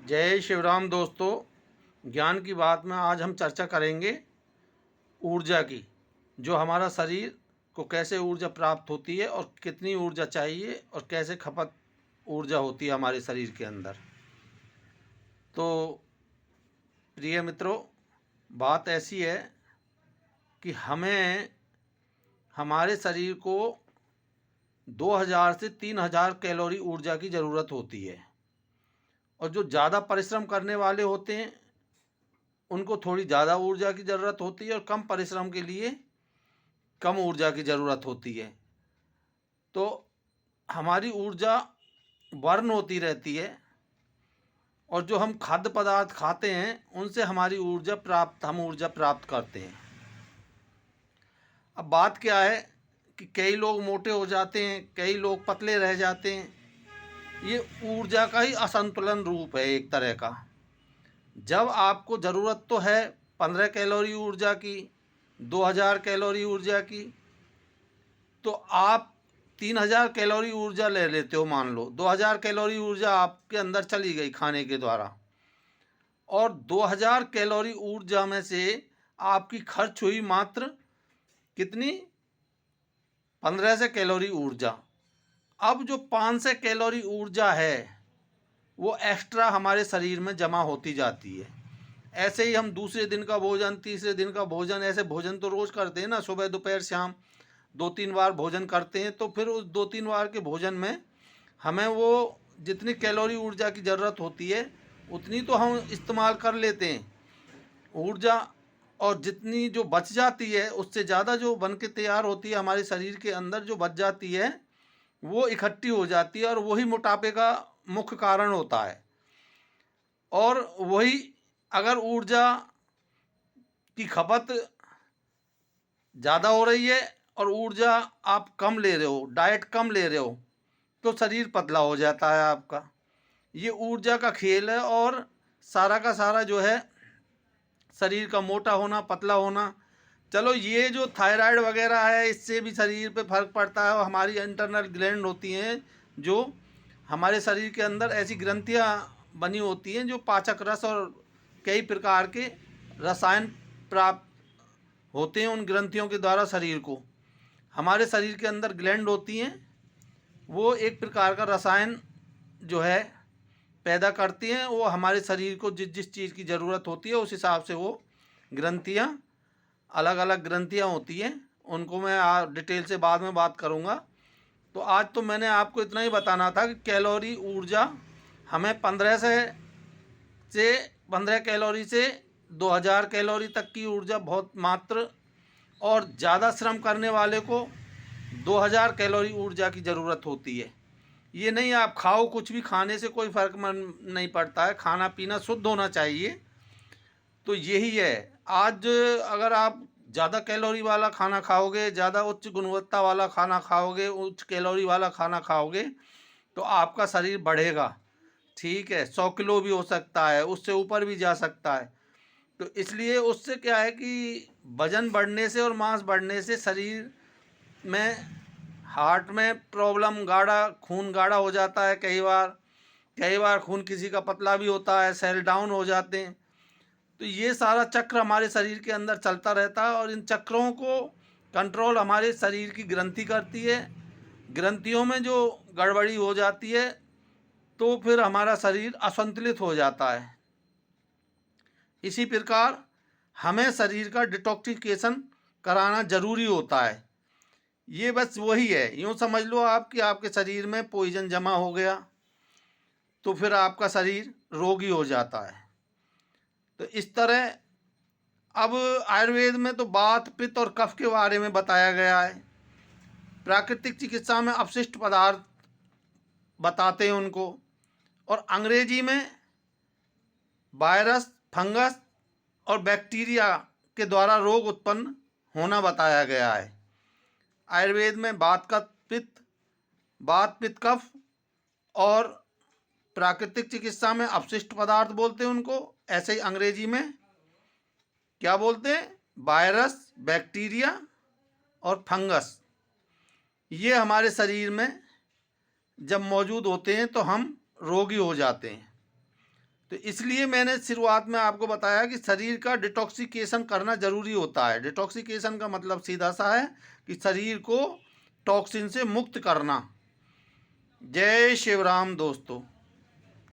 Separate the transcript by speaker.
Speaker 1: जय शिवराम दोस्तों। ज्ञान की बात में आज हम चर्चा करेंगे ऊर्जा की। जो हमारा शरीर को कैसे ऊर्जा प्राप्त होती है और कितनी ऊर्जा चाहिए और कैसे खपत ऊर्जा होती है हमारे शरीर के अंदर। तो प्रिय मित्रों, बात ऐसी है कि हमें हमारे शरीर को 2000 से 3000 कैलोरी ऊर्जा की ज़रूरत होती है। और जो ज़्यादा परिश्रम करने वाले होते हैं उनको थोड़ी ज़्यादा ऊर्जा की ज़रूरत होती है और कम परिश्रम के लिए कम ऊर्जा की ज़रूरत होती है। तो हमारी ऊर्जा बर्न होती रहती है और जो हम खाद्य पदार्थ खाते हैं उनसे हम ऊर्जा प्राप्त करते हैं। अब बात क्या है कि कई लोग मोटे हो जाते हैं, कई लोग पतले रह जाते हैं। ये ऊर्जा का ही असंतुलन रूप है एक तरह का। जब आपको ज़रूरत तो है 15 कैलोरी ऊर्जा की, 2000 कैलोरी ऊर्जा की, तो आप 3000 कैलोरी ऊर्जा ले लेते हो। मान लो 2000 कैलोरी ऊर्जा आपके अंदर चली गई खाने के द्वारा, और 2000 कैलोरी ऊर्जा में से आपकी खर्च हुई मात्र कितनी, 1500 कैलोरी ऊर्जा। अब जो 500 कैलोरी ऊर्जा है वो एक्स्ट्रा हमारे शरीर में जमा होती जाती है। ऐसे ही हम दूसरे दिन का भोजन, तीसरे दिन का भोजन, ऐसे भोजन तो रोज़ करते हैं ना, सुबह दोपहर शाम 2-3 बार भोजन करते हैं। तो फिर उस 2-3 बार के भोजन में हमें वो जितनी कैलोरी ऊर्जा की ज़रूरत होती है उतनी तो हम इस्तेमाल कर लेते हैं ऊर्जा, और जितनी जो बच जाती है उससे ज़्यादा जो बन के तैयार होती है हमारे शरीर के अंदर, जो बच जाती है वो इकट्ठी हो जाती है और वही मोटापे का मुख्य कारण होता है। और वही अगर ऊर्जा की खपत ज़्यादा हो रही है और ऊर्जा आप कम ले रहे हो, डाइट कम ले रहे हो, तो शरीर पतला हो जाता है आपका। ये ऊर्जा का खेल है और सारा का सारा जो है शरीर का मोटा होना, पतला होना। चलो ये जो थायराइड वगैरह है इससे भी शरीर पे फर्क पड़ता है। और हमारी इंटरनल ग्लैंड होती हैं जो हमारे शरीर के अंदर ऐसी ग्रंथियां बनी होती हैं जो पाचक रस और कई प्रकार के रसायन प्राप्त होते हैं उन ग्रंथियों के द्वारा शरीर को। हमारे शरीर के अंदर ग्लैंड होती हैं, वो एक प्रकार का रसायन जो है पैदा करती हैं। वो हमारे शरीर को जिस जिस चीज़ की ज़रूरत होती है उस हिसाब से वो ग्रंथियाँ, अलग अलग ग्रंथियाँ होती हैं, उनको मैं डिटेल से बाद में बात करूँगा। तो आज तो मैंने आपको इतना ही बताना था कि कैलोरी ऊर्जा हमें 15 कैलोरी से 2000 कैलोरी तक की ऊर्जा बहुत मात्र, और ज़्यादा श्रम करने वाले को 2000 कैलोरी ऊर्जा की ज़रूरत होती है। ये नहीं आप खाओ कुछ भी, खाने से कोई फ़र्क नहीं पड़ता है, खाना पीना शुद्ध होना चाहिए। तो यही है। आज अगर आप ज़्यादा कैलोरी वाला खाना खाओगे, ज़्यादा उच्च गुणवत्ता वाला खाना खाओगे, उच्च कैलोरी वाला खाना खाओगे, तो आपका शरीर बढ़ेगा। ठीक है, 100 किलो भी हो सकता है, उससे ऊपर भी जा सकता है। तो इसलिए उससे क्या है कि वजन बढ़ने से और मांस बढ़ने से शरीर में, हार्ट में प्रॉब्लम, खून गाढ़ा हो जाता है। कई बार खून किसी का पतला भी होता है, सेल डाउन हो जाते हैं। तो ये सारा चक्र हमारे शरीर के अंदर चलता रहता है और इन चक्रों को कंट्रोल हमारे शरीर की ग्रंथि करती है। ग्रंथियों में जो गड़बड़ी हो जाती है तो फिर हमारा शरीर असंतुलित हो जाता है। इसी प्रकार हमें शरीर का डिटॉक्सिफिकेशन कराना ज़रूरी होता है। ये बस वही है, यूँ समझ लो आप कि आपके शरीर में पॉइजन जमा हो गया तो फिर आपका शरीर रोगी हो जाता है। तो इस तरह अब आयुर्वेद में तो वात, पित्त और कफ के बारे में बताया गया है। प्राकृतिक चिकित्सा में अपशिष्ट पदार्थ बताते हैं उनको, और अंग्रेजी में वायरस, फंगस और बैक्टीरिया के द्वारा रोग उत्पन्न होना बताया गया है। आयुर्वेद में वात, पित्त, कफ, और प्राकृतिक चिकित्सा में अपशिष्ट पदार्थ बोलते हैं उनको। ऐसे ही अंग्रेजी में क्या बोलते हैं, वायरस, बैक्टीरिया और फंगस। ये हमारे शरीर में जब मौजूद होते हैं तो हम रोगी हो जाते हैं। तो इसलिए मैंने शुरुआत में आपको बताया कि शरीर का डिटॉक्सिकेशन करना ज़रूरी होता है। डिटॉक्सिकेशन का मतलब सीधा सा है कि शरीर को टॉक्सिन से मुक्त करना। जय शिव राम दोस्तों।